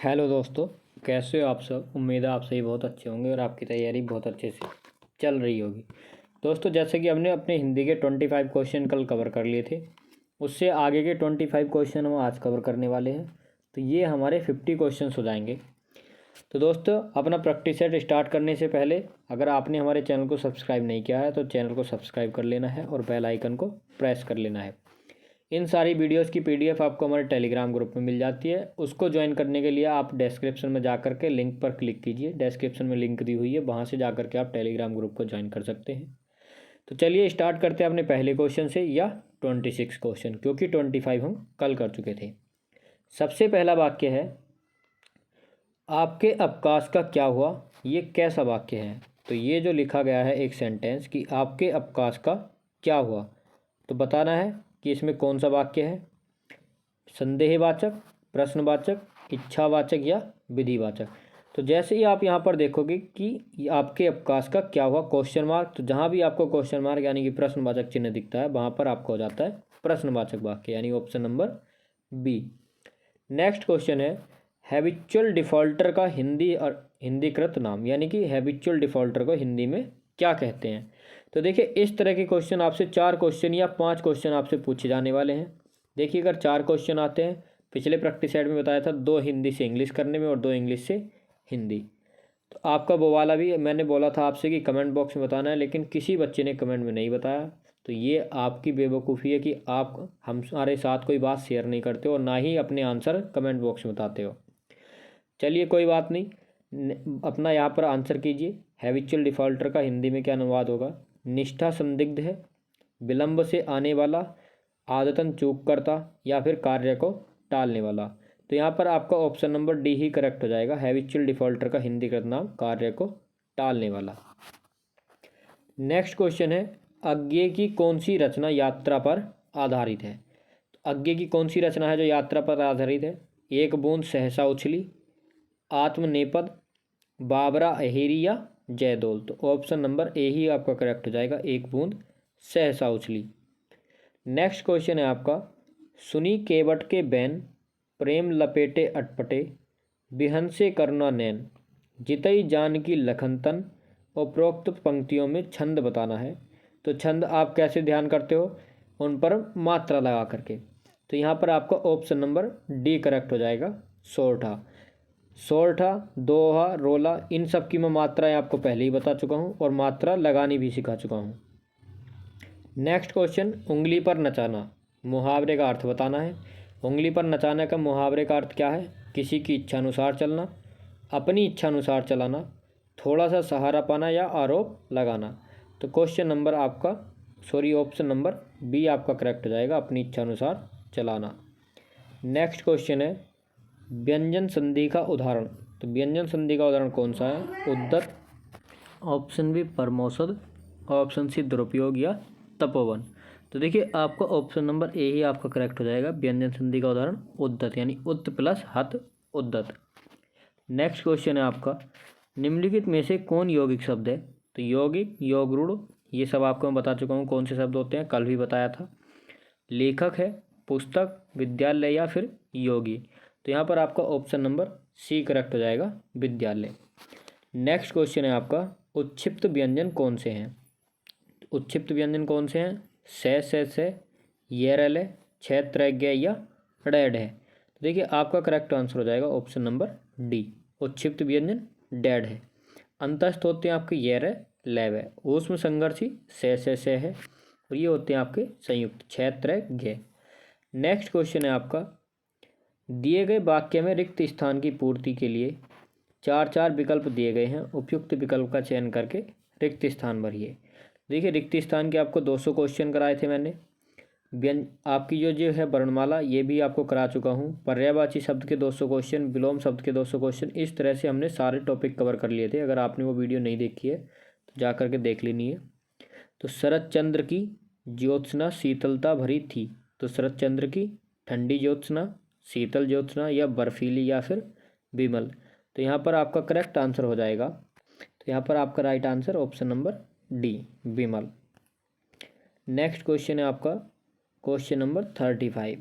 Hello दोस्तों, कैसे हो आप सब। उम्मीद है आप सही बहुत अच्छे होंगे और आपकी तैयारी बहुत अच्छे से चल रही होगी। दोस्तों, जैसे कि हमने अपने हिंदी के 25 क्वेश्चन कल कवर कर लिए थे, उससे आगे के 25 क्वेश्चन हम आज कवर करने वाले हैं। तो ये हमारे 50 क्वेश्चन हो जाएंगे। तो दोस्तों, अपना प्रैक्टिस सेट स्टार्ट करने से पहले अगर आपने हमारे चैनल को सब्सक्राइब नहीं किया है तो चैनल को सब्सक्राइब कर लेना है और बेल आइकन को प्रेस कर लेना है। इन सारी वीडियोस की पीडीएफ आपको हमारे टेलीग्राम ग्रुप में मिल जाती है। उसको ज्वाइन करने के लिए आप डिस्क्रिप्शन में जा कर के लिंक पर क्लिक कीजिए। डिस्क्रिप्शन में लिंक दी हुई है, वहाँ से जा कर के आप टेलीग्राम ग्रुप को ज्वाइन कर सकते हैं। तो चलिए स्टार्ट करते हैं अपने पहले क्वेश्चन से, या 26 क्वेश्चन, क्योंकि 25 हम कल कर चुके थे। सबसे पहला वाक्य है, आपके अवकाश का क्या हुआ। ये कैसा वाक्य है? तो ये जो लिखा गया है एक सेंटेंस कि आपके अवकाश का क्या हुआ, तो बताना है कि इसमें कौन सा वाक्य है। संदेहवाचक, प्रश्नवाचक, इच्छावाचक या विधिवाचक। तो जैसे ही आप यहाँ पर देखोगे कि आपके अवकाश का क्या हुआ क्वेश्चन मार्क, तो जहाँ भी आपको क्वेश्चन मार्क यानी कि प्रश्नवाचक चिन्ह दिखता है वहाँ पर आपको हो जाता है प्रश्नवाचक वाक्य, यानी option number B. Next question है, हैबिचुअल डिफॉल्टर का हिंदी और हिंदीकृत नाम, यानी कि हैबिचुअल डिफॉल्टर को हिंदी में क्या कहते हैं। तो देखिए, इस तरह के क्वेश्चन आपसे 4 क्वेश्चन या 5 क्वेश्चन आपसे पूछे जाने वाले हैं। देखिए, अगर 4 क्वेश्चन आते हैं, पिछले प्रैक्टिस सेट में बताया था 2 हिंदी से इंग्लिश करने में और 2 इंग्लिश से हिंदी। तो आपका वो वाला भी मैंने बोला था आपसे कि कमेंट बॉक्स में बताना है, लेकिन किसी बच्चे ने कमेंट में नहीं बताया। तो ये आपकी बेवकूफ़ी है कि आप हमारे साथ कोई बात शेयर नहीं करते हो और ना ही अपने आंसर कमेंट बॉक्स में बताते हो। चलिए कोई बात नहीं, अपना यहाँ पर आंसर कीजिए। हैबिचुअल डिफॉल्टर का हिंदी में क्या अनुवाद होगा? निष्ठा संदिग्ध है, विलंब से आने वाला, आदतन चूक करता या फिर कार्य को टालने वाला। तो यहाँ पर आपका ऑप्शन नंबर डी ही करेक्ट हो जाएगा। हैबिचुअल डिफॉल्टर का हिंदीकृत नाम कार्य को टालने वाला। नेक्स्ट क्वेश्चन है, अज्ञे की कौन सी रचना यात्रा पर आधारित है। तो अज्ञे की कौन सी रचना है जो यात्रा पर आधारित है? एक बूंद सहसा उछली, आत्मनेपद, बाबरा अहेरी या जयदोल। तो ऑप्शन नंबर ए ही आपका करेक्ट हो जाएगा, एक बूंद सहसा उछली। नेक्स्ट क्वेश्चन है आपका, सुनी केवट के बैन, प्रेम लपेटे अटपटे, बिहन से करुणा नैन, जितई जान की लखनतन। उपरोक्त पंक्तियों में छंद बताना है। तो छंद आप कैसे ध्यान करते हो? उन पर मात्रा लगा करके। तो यहाँ पर आपका ऑप्शन नंबर डी करेक्ट हो जाएगा, सोरठा। सोरठा, दोहा, रोला, इन सब की मैं मात्राएं आपको पहले ही बता चुका हूँ और मात्रा लगानी भी सिखा चुका हूँ। नेक्स्ट क्वेश्चन, उंगली पर नचाना, मुहावरे का अर्थ बताना है। उंगली पर नचाने का मुहावरे का अर्थ क्या है? किसी की इच्छा अनुसार चलना, अपनी इच्छा अनुसार चलाना, थोड़ा सा सहारा पाना या आरोप लगाना। तो क्वेश्चन नंबर आपका ऑप्शन नंबर बी आपका करेक्ट हो जाएगा, अपनी इच्छा अनुसार चलाना। नेक्स्ट क्वेश्चन है, व्यंजन संधि का उदाहरण। तो व्यंजन संधि का उदाहरण कौन सा है? उद्धत, ऑप्शन बी परमौसद, ऑप्शन सी दुरुपयोग या तपोवन। तो देखिए, आपका ऑप्शन नंबर ए ही आपका करेक्ट हो जाएगा। व्यंजन संधि का उदाहरण उद्धत, यानी उत् प्लस हत, उद्धत। नेक्स्ट क्वेश्चन है आपका, निम्नलिखित में से कौन यौगिक शब्द है। तो यौगिक, योगरूढ़, ये सब आपको मैं बता चुका हूँ कौन से शब्द होते हैं, कल भी बताया था। लेखक है, पुस्तक, विद्यालय या फिर योगी। तो यहाँ पर आपका ऑप्शन नंबर सी करेक्ट हो जाएगा, विद्यालय। नेक्स्ट क्वेश्चन है आपका, उत्क्षिप्त व्यंजन कौन से हैं। उत्क्षिप्त व्यंजन कौन से हैं? से, येरल है, क्षेत्र या डेड है। तो देखिए, आपका करेक्ट आंसर हो जाएगा ऑप्शन नंबर डी, उत्क्षिप्त व्यंजन डेड है। अंतस्थ होते हैं आपके येर, लैव है, ऊष्म संघर्षी से है, और ये होते हैं आपके संयुक्त क्षेत्र गे। नेक्स्ट क्वेश्चन है आपका, दिए गए वाक्य में रिक्त स्थान की पूर्ति के लिए 4 विकल्प दिए गए हैं, उपयुक्त विकल्प का चयन करके रिक्त स्थान भरिए। देखिए, रिक्त स्थान के आपको 200 क्वेश्चन कराए थे मैंने। आपकी जो है वर्णमाला, ये भी आपको करा चुका हूँ। पर्यायवाची शब्द के 200 क्वेश्चन, विलोम शब्द के 200 क्वेश्चन, इस तरह से हमने सारे टॉपिक कवर कर लिए थे। अगर आपने वो वीडियो नहीं देखी है तो जा करके देख लेनी है। तो शरद चंद्र की ज्योत्सना शीतलता भरी थी। तो शरद चंद्र की ठंडी ज्योत्सना, शीतल ज्योत्सना या बर्फीली या फिर विमल। तो यहाँ पर आपका करेक्ट आंसर हो जाएगा, तो यहाँ पर आपका right answer option number D, Vimal. Next question है आपका क्वेश्चन नंबर 35,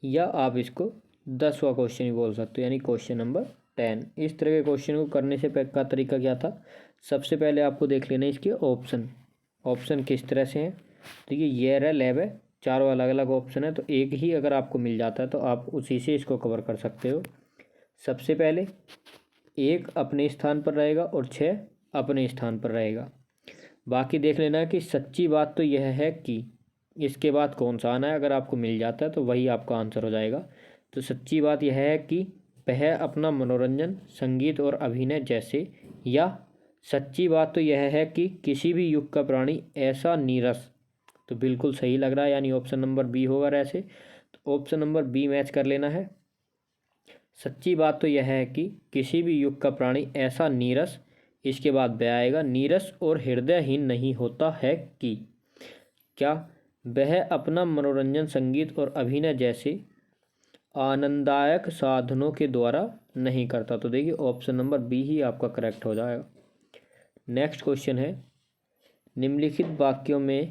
या आप इसको 10वां क्वेश्चन ही बोल सकते हो, यानी क्वेश्चन नंबर 10। इस तरह के क्वेश्चन को करने से का तरीका क्या था, सबसे पहले आपको देख लेना इसके ऑप्शन किस तरह से हैं। देखिए ये रहा लैब है, चारों अलग अलग ऑप्शन है, तो एक ही अगर आपको मिल जाता है तो आप उसी से इसको कवर कर सकते हो। सबसे पहले 1 अपने स्थान पर रहेगा और 6 अपने स्थान पर रहेगा। बाकी देख लेना कि सच्ची बात तो यह है कि इसके बाद कौन सा आना है, अगर आपको मिल जाता है तो वही आपका आंसर हो जाएगा। तो सच्ची बात यह है कि वह अपना मनोरंजन संगीत और अभिनय जैसे, या सच्ची बात तो यह है कि किसी भी युग का प्राणी ऐसा नीरस। तो बिल्कुल सही लग रहा है, यानी ऑप्शन नंबर बी होगा ऐसे। तो ऑप्शन नंबर बी मैच कर लेना है। सच्ची बात तो यह है कि किसी भी युग का प्राणी ऐसा नीरस, इसके बाद वह आएगा नीरस और हृदयहीन नहीं होता है कि क्या वह अपना मनोरंजन संगीत और अभिनय जैसे आनंददायक साधनों के द्वारा नहीं करता। तो देखिए ऑप्शन नंबर बी ही आपका करेक्ट हो जाएगा। नेक्स्ट क्वेश्चन है, निम्नलिखित वाक्यों में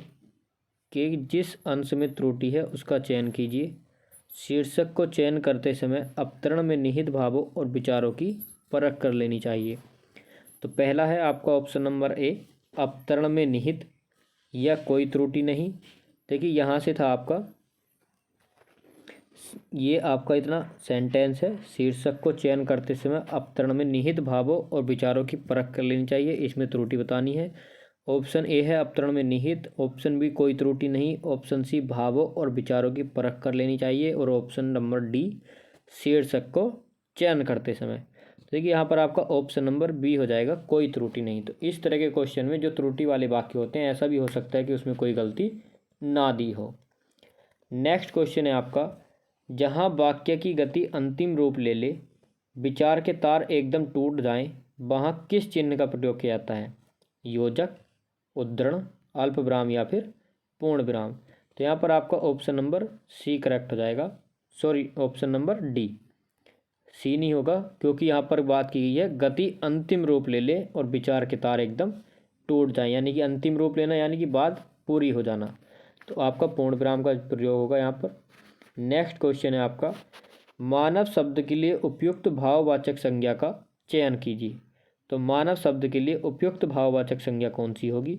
के जिस अंश में त्रुटि है उसका चयन कीजिए। शीर्षक को चयन करते समय अवतरण में निहित भावों और विचारों की परख कर लेनी चाहिए। तो पहला है आपका ऑप्शन नंबर ए, अवतरण में निहित या कोई त्रुटि नहीं। देखिए यहाँ से था आपका, ये आपका इतना सेंटेंस है, शीर्षक को चयन करते समय अवतरण में निहित भावों और विचारों की परख कर लेनी चाहिए, इसमें त्रुटि बतानी है। ऑप्शन ए है अवतरण में निहित, ऑप्शन बी कोई त्रुटि नहीं, ऑप्शन सी भावों और विचारों की परख कर लेनी चाहिए, और ऑप्शन नंबर डी शीर्षक को चयन करते समय। देखिए यहाँ पर आपका ऑप्शन नंबर बी हो जाएगा, कोई त्रुटि नहीं। तो इस तरह के क्वेश्चन में जो त्रुटि वाले वाक्य होते हैं, ऐसा भी हो सकता है कि उसमें कोई गलती ना दी हो। नेक्स्ट क्वेश्चन है आपका, जहाँ वाक्य की गति अंतिम रूप ले ले, विचार के तार एकदम टूट जाएं, वहाँ किस चिन्ह का प्रयोग किया जाता है? योजक, उद्धरण, अल्प विराम या फिर पूर्ण विराम। तो यहाँ पर आपका ऑप्शन नंबर सी करेक्ट हो जाएगा, सॉरी ऑप्शन नंबर डी, सी नहीं होगा, क्योंकि यहाँ पर बात की गई है गति अंतिम रूप ले ले और विचार के तार एकदम टूट जाए, यानी कि अंतिम रूप लेना यानी कि बात पूरी हो जाना। तो आपका पूर्ण विराम का प्रयोग होगा यहाँ पर। नेक्स्ट क्वेश्चन है आपका, मानव शब्द के लिए उपयुक्त भाववाचक संज्ञा का चयन कीजिए। तो मानव शब्द के लिए उपयुक्त भाववाचक संज्ञा कौन सी होगी?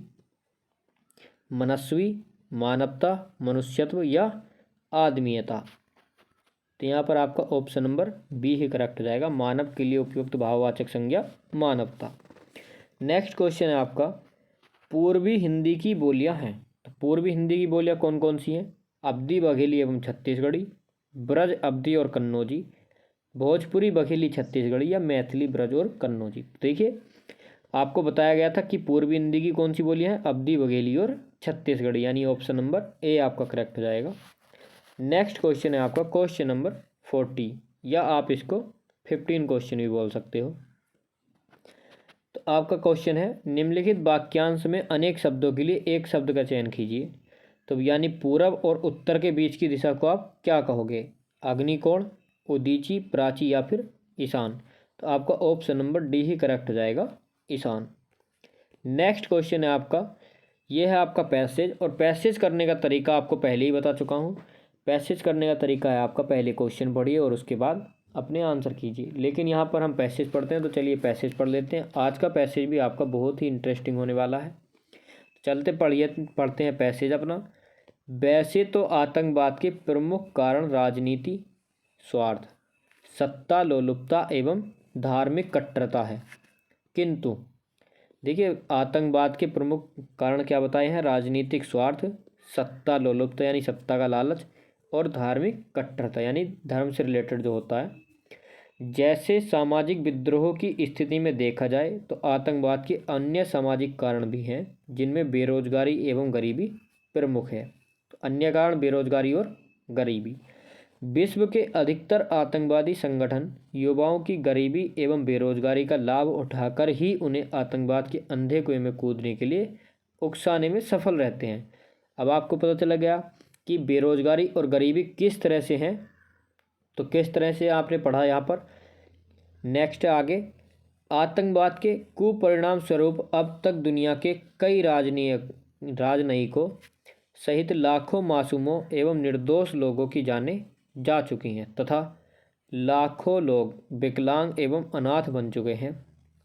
मनस्वी, मानवता, मनुष्यत्व या आदमीयता। तो यहाँ पर आपका ऑप्शन नंबर बी ही करेक्ट हो जाएगा, मानव के लिए उपयुक्त भाववाचक संज्ञा मानवता। नेक्स्ट क्वेश्चन है आपका, पूर्वी हिंदी की बोलियां हैं। तो पूर्वी हिंदी की बोलियां कौन कौन सी हैं? अवधी, बघेली एवं छत्तीसगढ़ी, ब्रज, अवधी और कन्नौजी, भोजपुरी, बघेली, छत्तीसगढ़ी या मैथिली, ब्रज और कन्नौजी। देखिए आपको बताया गया था कि पूर्वी हिंदी की कौन सी बोलियां हैं? अवधी, बघेली और छत्तीसगढ़ी, यानी ऑप्शन नंबर ए आपका करेक्ट हो जाएगा। नेक्स्ट क्वेश्चन है आपका क्वेश्चन नंबर 40, या आप इसको 15 क्वेश्चन भी बोल सकते हो। तो आपका क्वेश्चन है, निम्नलिखित वाक्यांश में अनेक शब्दों के लिए एक शब्द का चयन कीजिए। तो यानी पूरब और उत्तर के बीच की दिशा को आप क्या कहोगे? अग्निकोण, उदीची, प्राची या फिर ईशान। तो आपका ऑप्शन नंबर डी ही करेक्ट हो जाएगा, ईशान। नेक्स्ट क्वेश्चन है आपका, यह है आपका पैसेज, और पैसेज करने का तरीका आपको पहले ही बता चुका हूँ। पैसेज करने का तरीका है आपका, पहले क्वेश्चन पढ़िए और उसके बाद अपने आंसर कीजिए। लेकिन यहाँ पर हम पैसेज पढ़ते हैं, तो चलिए पैसेज पढ़ लेते हैं। आज का पैसेज भी आपका बहुत ही इंटरेस्टिंग होने वाला है। चलते पढ़ते हैं पैसेज अपना। वैसे तो आतंकवाद के प्रमुख कारण राजनीति, स्वार्थ, सत्ता लोलुपता एवं धार्मिक कट्टरता है, किंतु देखिए आतंकवाद के प्रमुख कारण क्या बताए हैं? राजनीतिक स्वार्थ, सत्ता लोलुपता यानी सत्ता का लालच, और धार्मिक कट्टरता यानी धर्म से रिलेटेड जो होता है। जैसे सामाजिक विद्रोह की स्थिति में देखा जाए तो आतंकवाद के अन्य सामाजिक कारण भी हैं, जिनमें बेरोजगारी एवं गरीबी प्रमुख है। तो अन्य कारण बेरोजगारी और गरीबी। विश्व के अधिकतर आतंकवादी संगठन युवाओं की गरीबी एवं बेरोजगारी का लाभ उठाकर ही उन्हें आतंकवाद के अंधे कुएं में कूदने के लिए उकसाने में सफल रहते हैं। अब आपको पता चला गया कि बेरोजगारी और गरीबी किस तरह से हैं, तो किस तरह से आपने पढ़ा यहाँ पर। नेक्स्ट आगे, आतंकवाद के कुपरिणाम स्वरूप अब तक दुनिया के कई राजनयिकों सहित लाखों मासूमों एवं निर्दोष लोगों की जानें जा चुकी हैं, तथा लाखों लोग विकलांग एवं अनाथ बन चुके हैं।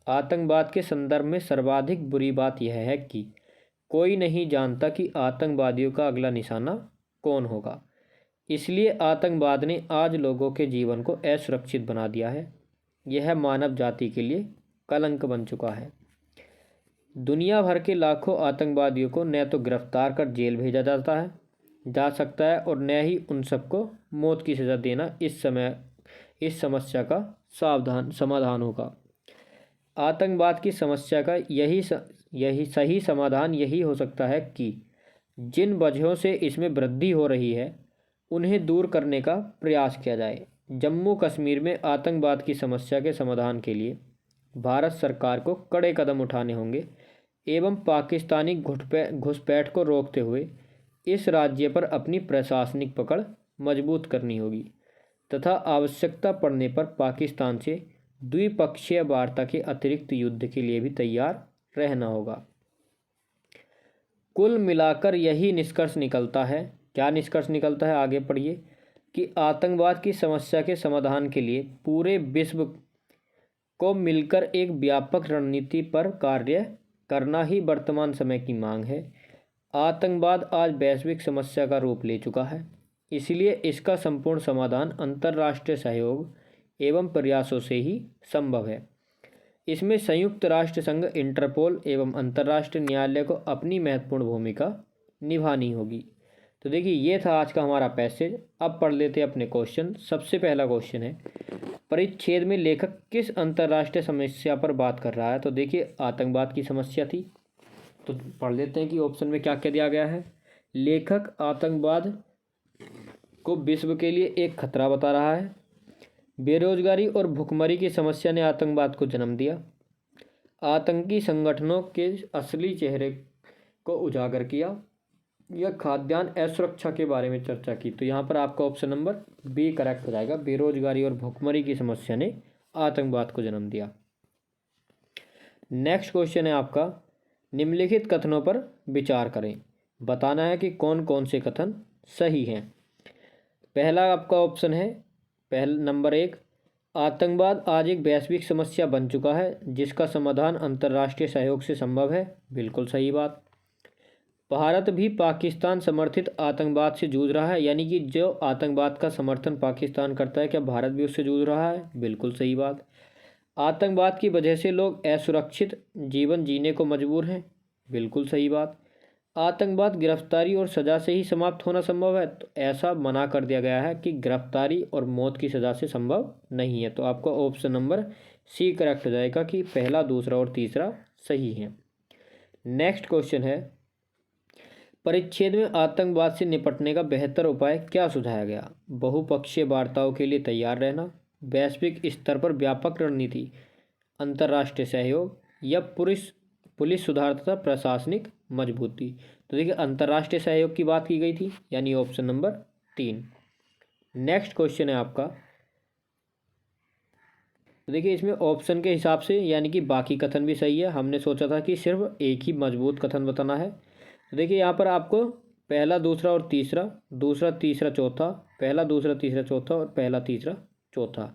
आतंकवाद के संदर्भ में सर्वाधिक बुरी बात यह है कि कोई नहीं जानता कि आतंकवादियों का अगला निशाना कौन होगा। इसलिए आतंकवाद ने आज लोगों के जीवन को असुरक्षित बना दिया है। यह मानव जाति के लिए कलंक बन चुका है। दुनिया भर के लाखों आतंकवादियों को न तो गिरफ्तार कर जेल भेजा जा सकता है और न ही उन सबको मौत की सज़ा देना इस समस्या का समाधान होगा। आतंकवाद की समस्या का यही सही समाधान यही हो सकता है कि जिन वजहों से इसमें वृद्धि हो रही है उन्हें दूर करने का प्रयास किया जाए। जम्मू कश्मीर में आतंकवाद की समस्या के समाधान के लिए भारत सरकार को कड़े कदम उठाने होंगे एवं पाकिस्तानी घुसपैठ को रोकते हुए इस राज्य पर अपनी प्रशासनिक पकड़ मजबूत करनी होगी तथा आवश्यकता पड़ने पर पाकिस्तान से द्विपक्षीय वार्ता के अतिरिक्त युद्ध के लिए भी तैयार रहना होगा। कुल मिलाकर यही निष्कर्ष निकलता है। क्या निष्कर्ष निकलता है, आगे पढ़िए, कि आतंकवाद की समस्या के समाधान के लिए पूरे विश्व को मिलकर एक व्यापक रणनीति पर कार्य करना ही वर्तमान समय की मांग है। आतंकवाद आज वैश्विक समस्या का रूप ले चुका है, इसलिए इसका संपूर्ण समाधान अंतर्राष्ट्रीय सहयोग एवं प्रयासों से ही संभव है। इसमें संयुक्त राष्ट्र संघ, इंटरपोल एवं अंतर्राष्ट्रीय न्यायालय को अपनी महत्वपूर्ण भूमिका निभानी होगी। तो देखिए, ये था आज का हमारा पैसेज। अब पढ़ लेते हैं अपने क्वेश्चन। सबसे पहला क्वेश्चन है, परिच्छेद में लेखक किस अंतर्राष्ट्रीय समस्या पर बात कर रहा है? तो देखिए, आतंकवाद की समस्या थी। तो पढ़ लेते हैं कि ऑप्शन में क्या क्या दिया गया है। लेखक आतंकवाद को विश्व के लिए एक खतरा बता रहा है। बेरोजगारी और भुखमरी की समस्या ने आतंकवाद को जन्म दिया। आतंकी संगठनों के असली चेहरे को उजागर किया। यह खाद्यान्न असुरक्षा के बारे में चर्चा की। तो यहाँ पर आपका ऑप्शन नंबर बी करेक्ट हो जाएगा। बेरोजगारी और भुखमरी की समस्या ने आतंकवाद को जन्म दिया। नेक्स्ट क्वेश्चन है आपका, निम्नलिखित कथनों पर विचार करें। बताना है कि कौन कौन से कथन सही हैं। पहला आपका ऑप्शन है, नंबर 1, आतंकवाद आज एक वैश्विक समस्या बन चुका है जिसका समाधान अंतर्राष्ट्रीय सहयोग से संभव है। बिल्कुल सही बात। भारत भी पाकिस्तान समर्थित आतंकवाद से जूझ रहा है, यानी कि जो आतंकवाद का समर्थन पाकिस्तान करता है, क्या भारत भी उससे जूझ रहा है? बिल्कुल सही बात। आतंकवाद की वजह से लोग असुरक्षित जीवन जीने को मजबूर हैं। बिल्कुल सही बात। आतंकवाद गिरफ्तारी और सज़ा से ही समाप्त होना संभव है, तो ऐसा मना कर दिया गया है कि गिरफ्तारी और मौत की सज़ा से संभव नहीं है। तो आपका ऑप्शन नंबर सी करेक्ट हो जाएगा कि पहला, दूसरा और तीसरा सही है। नेक्स्ट क्वेश्चन है, परिच्छेद में आतंकवाद से निपटने का बेहतर उपाय क्या सुझाया गया? बहुपक्षीय वार्ताओं के लिए तैयार रहना, वैश्विक स्तर पर व्यापक रणनीति, अंतर्राष्ट्रीय सहयोग या पुलिस सुधार तथा प्रशासनिक मजबूती। तो देखिए, अंतर्राष्ट्रीय सहयोग की बात की गई थी, यानी ऑप्शन नंबर 3। नेक्स्ट क्वेश्चन है आपका, तो देखिए इसमें ऑप्शन के हिसाब से यानी कि बाकी कथन भी सही है। हमने सोचा था कि सिर्फ एक ही मजबूत कथन बताना है। तो देखिए यहाँ पर आपको पहला, दूसरा और तीसरा, दूसरा, तीसरा, चौथा, पहला, दूसरा, तीसरा, चौथा और पहला, तीसरा, चौथा।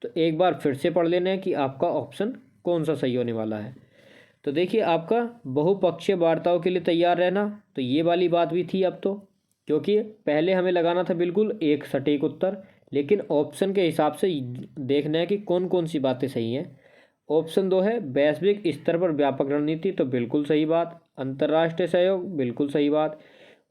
तो एक बार फिर से पढ़ लेना है कि आपका ऑप्शन कौन सा सही होने वाला है। तो देखिए, आपका बहुपक्षीय वार्ताओं के लिए तैयार रहना, तो ये वाली बात भी थी अब तो, क्योंकि पहले हमें लगाना था बिल्कुल एक सटीक उत्तर, लेकिन ऑप्शन के हिसाब से देखना है कि कौन कौन सी बातें सही हैं। ऑप्शन 2 है वैश्विक स्तर पर व्यापक रणनीति, तो बिल्कुल सही बात। अंतर्राष्ट्रीय सहयोग, बिल्कुल सही बात।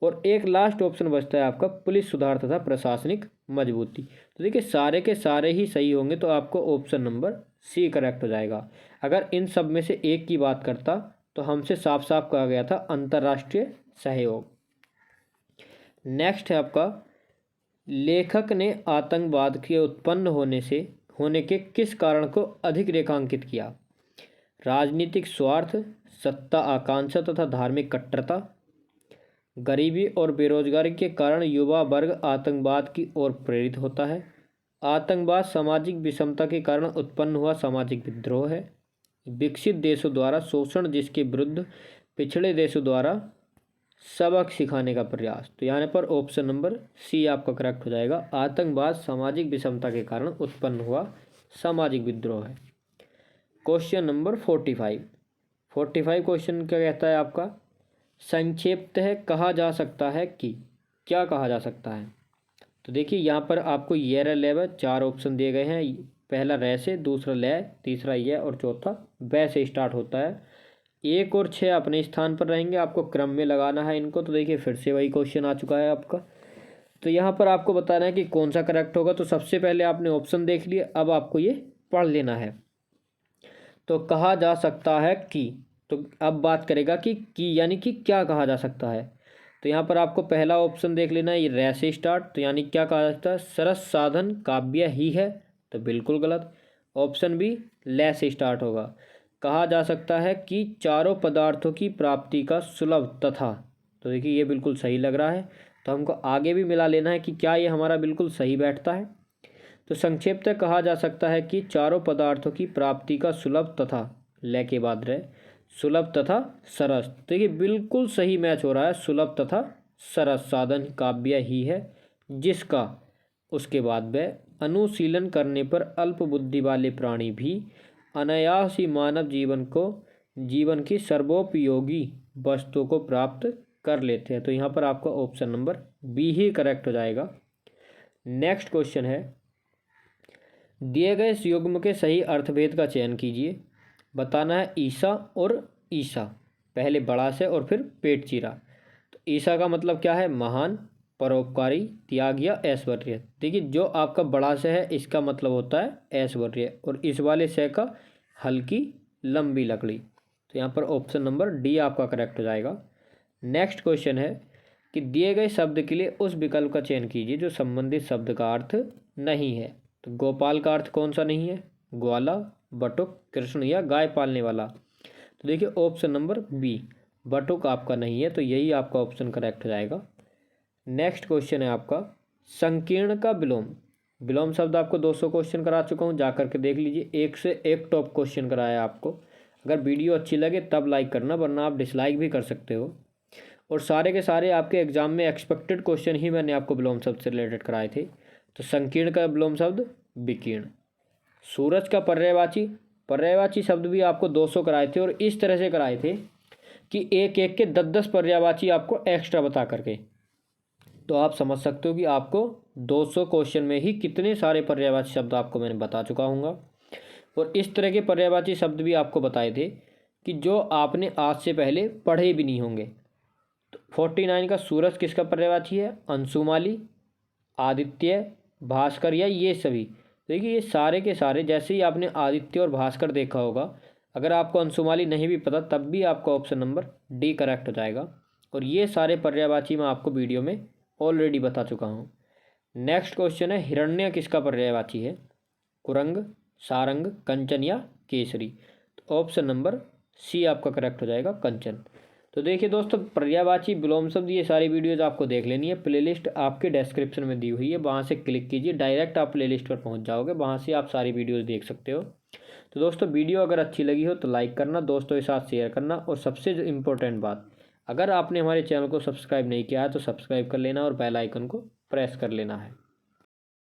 और एक लास्ट ऑप्शन बचता है आपका पुलिस सुधार तथा प्रशासनिक मजबूती। तो देखिए, सारे के सारे ही सही होंगे, तो आपको ऑप्शन नंबर सी करेक्ट हो जाएगा। अगर इन सब में से एक की बात करता तो हमसे साफ साफ कहा गया था अंतर्राष्ट्रीय सहयोग। नेक्स्ट है आपका, लेखक ने आतंकवाद के उत्पन्न होने के किस कारण को अधिक रेखांकित किया? राजनीतिक स्वार्थ, सत्ता आकांक्षा तथा धार्मिक कट्टरता, गरीबी और बेरोजगारी के कारण युवा वर्ग आतंकवाद की ओर प्रेरित होता है, आतंकवाद सामाजिक विषमता के कारण उत्पन्न हुआ सामाजिक विद्रोह है, विकसित देशों द्वारा शोषण जिसके विरुद्ध पिछड़े देशों द्वारा सबक सिखाने का प्रयास। तो यहाँ पर ऑप्शन नंबर सी आपका करेक्ट हो जाएगा। आतंकवाद सामाजिक विषमता के कारण उत्पन्न हुआ सामाजिक विद्रोह है। क्वेश्चन नंबर 45 क्वेश्चन क्या कहता है आपका, संक्षेप्तः कहा जा सकता है कि, क्या कहा जा सकता है। तो देखिए यहाँ पर आपको ये लेव 4 ऑप्शन दिए गए हैं। पहला रे से, दूसरा ले, तीसरा ये और चौथा बै से स्टार्ट होता है। 1 और 6 अपने स्थान पर रहेंगे, आपको क्रम में लगाना है इनको। तो देखिए फिर से वही क्वेश्चन आ चुका है आपका। तो यहाँ पर आपको बताना है कि कौन सा करेक्ट होगा। तो सबसे पहले आपने ऑप्शन देख लिए, अब आपको ये पढ़ लेना है। तो कहा जा सकता है कि, तो अब बात करेगा कि यानी कि क्या कहा जा सकता है। तो यहाँ पर आपको पहला ऑप्शन देख लेना है, ये रे से स्टार्ट। तो यानी क्या कहा जा सकता है, सरस साधन काव्य ही है। तो बिल्कुल गलत। ऑप्शन बी ले से स्टार्ट होगा। कहा जा सकता है कि चारों पदार्थों की प्राप्ति का सुलभ तथा। तो देखिए ये बिल्कुल सही लग रहा है। तो हमको आगे भी मिला लेना है कि क्या ये हमारा बिल्कुल सही बैठता है। तो संक्षेप में कहा जा सकता है कि चारों पदार्थों की प्राप्ति का सुलभ तथा, ले के बाद रहे, सुलभ तथा सरस। देखिए बिल्कुल सही मैच हो रहा है। सुलभ तथा सरस साधन काव्य ही है, जिसका उसके बाद वह अनुशीलन करने पर अल्प बुद्धि वाले प्राणी भी अनायास ही मानव जीवन की सर्वोपयोगी वस्तुओं को प्राप्त कर लेते हैं। तो यहाँ पर आपका ऑप्शन नंबर बी ही करेक्ट हो जाएगा। नेक्स्ट क्वेश्चन है, दिए गए इस युग्म के सही अर्थभेद का चयन कीजिए। बताना है ईसा और ईसा, पहले बड़ा से और फिर पेट चीरा। तो ईसा का मतलब क्या है, महान, परोपकारी, त्याग या ऐश्वर्य। देखिए जो आपका बड़ा से है इसका मतलब होता है ऐश्वर्य, और इस वाले से का हल्की लंबी लकड़ी। तो यहाँ पर ऑप्शन नंबर डी आपका करेक्ट हो जाएगा। नेक्स्ट क्वेश्चन है कि दिए गए शब्द के लिए उस विकल्प का चयन कीजिए जो संबंधित शब्द का अर्थ नहीं है। तो गोपाल का अर्थ कौन सा नहीं है, ग्वाला, बटुक, कृष्ण या गाय पालने वाला। तो देखिए ऑप्शन नंबर बी बटुक आपका नहीं है, तो यही आपका ऑप्शन करेक्ट हो जाएगा। नेक्स्ट क्वेश्चन है आपका, संकीर्ण का विलोम। विलोम शब्द आपको 200 क्वेश्चन करा चुका हूँ, जा करके देख लीजिए। 1 से 1 टॉप क्वेश्चन कराया आपको। अगर वीडियो अच्छी लगे तब लाइक करना, वरना आप डिसलाइक भी कर सकते हो। और सारे के सारे आपके एग्जाम में एक्सपेक्टेड क्वेश्चन ही मैंने आपको विलोम शब्द से रिलेटेड कराए थे। तो संकीर्ण का विलोम शब्द विकीर्ण। सूरज का पर्यायवाची शब्द भी आपको 200 कराए थे, और इस तरह से कराए थे कि एक एक के 10-10 पर्यायवाची आपको एक्स्ट्रा बता करके। तो आप समझ सकते हो कि आपको 200 क्वेश्चन में ही कितने सारे पर्यायवाची शब्द आपको मैंने बता चुका हूँगा। और इस तरह के पर्यायवाची शब्द भी आपको बताए थे कि जो आपने आज से पहले पढ़े भी नहीं होंगे। तो 49 का सूरज किसका पर्यायवाची है, अंशुमाली, आदित्य, भास्कर या ये सभी। देखिए ये सारे के सारे, जैसे ही आपने आदित्य और भास्कर देखा होगा, अगर आपको अंशुमाली नहीं भी पता तब भी आपका ऑप्शन नंबर डी करेक्ट हो जाएगा। और ये सारे पर्यायवाची मैं आपको वीडियो में ऑलरेडी बता चुका हूँ। नेक्स्ट क्वेश्चन है, हिरण्य किसका पर्यायवाची है, कुरंग, सारंग, कंचन या केसरी। तो ऑप्शन नंबर सी आपका करेक्ट हो जाएगा, कंचन। तो देखिए दोस्तों, पर्यायवाची, विलोम शब्द, ये सारी वीडियोज़ आपको देख लेनी है। प्लेलिस्ट आपके डिस्क्रिप्शन में दी हुई है, वहाँ से क्लिक कीजिए, डायरेक्ट आप प्लेलिस्ट पर पहुँच जाओगे, वहाँ से आप सारी वीडियोज़ देख सकते हो। तो दोस्तों वीडियो अगर अच्छी लगी हो तो लाइक करना, दोस्तों के साथ शेयर करना, और सबसे इम्पोर्टेंट बात, अगर आपने हमारे चैनल को सब्सक्राइब नहीं किया है तो सब्सक्राइब कर लेना और बेल आइकन को प्रेस कर लेना है।